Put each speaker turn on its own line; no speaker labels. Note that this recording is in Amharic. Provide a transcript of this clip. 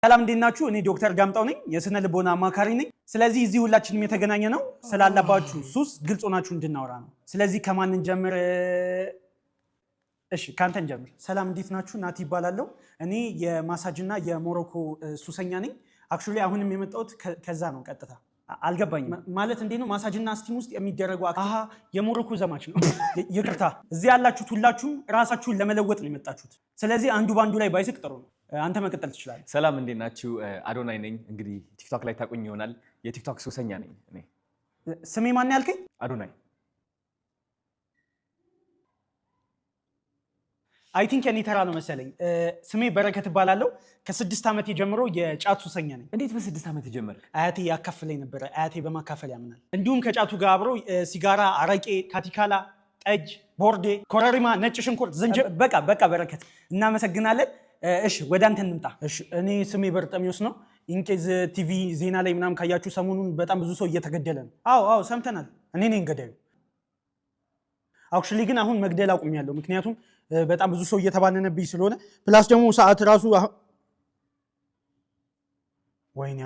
ሰላም እንዴናችሁ እኔ ዶክተር ጋምጣው ነኝ የስነ ልቦና አማካሪ ነኝ ስለዚህ እዚህ ሁላችንም የተገናኘ ነው ስላላባችሁ ሱስ ግልጽ ሆናችሁ እንድናወራ ነው ስለዚህ ከማን እንጀምር እሺ ካንተ እንጀምር ሰላም እንዴት ናችሁ ናቲ ይባላልው እኔ የማሳጅና የሞሮኮ ሱሰኛ ነኝ አክቹሊ አሁንም የመጣሁት ከዛ ነው ቀጥታ አልገባኝም ማለት እንዴ ነው ማሳጅና ስቲም ውስጥ የሚደረጉ አሃ የሞሮኮ ዘማች ነው ይቅርታ እዚህ ያላችሁት ሁላችሁም ራሳችሁን ለመለወጥ ነው የመጣችሁት ስለዚህ አንዱ ባንዱ ላይ ባይስቅ ጥሩ ነው አንተ መቀጠል ትችላለህ
ሰላም እንዴት ናችሁ አዶናይ ነኝ እንግዲህ ቲክቶክ ላይ ታቆኝ ይሆናል የቲክቶክ ሱሰኛ ነኝ እኔ
ስሜ ማን ያልከኝ
አዶናይ
አይ ቲንክ እኔ ተራ ነው መሰለኝ ስሜ በረከት ይባላልው ከ6 ዓመት ጀምሮ የጫት ሱሰኛ ነኝ
እንዴት በ6 ዓመት ጀመርክ
አያቴ ያካፍለኝ ነበር አያቴ በማካፈል ያምናል እንዲሁም ከጫቱ ጋር አብሮ ሲጋራ አረቄ ካቲካላ ጠጅ ቦርዴ ኮረሪማ ነጭ ሽንኩርት ዝንጅብል በቃ በረከት እናመሰግናለን እሺ ወደ አንተ እንምጣ እሺ እኔ ስሜ በርጠሚዮስ ነው ኢንኬዝ ቲቪ ዜና ላይ ምናም ካያችሁ ሰሞኑን በጣም ብዙ ሰው እየተገደለ ነው አዎ ሰምተናል እኔ ነኝ ገዳዩ አክቹሊ ግን አሁን መግደል አቁሜያለሁ ምክንያቱም በጣም ብዙ ሰው እየተባነነብኝ ስለሆነ ፕላስ ደግሞ ሰዓት ራሱ ወይኔ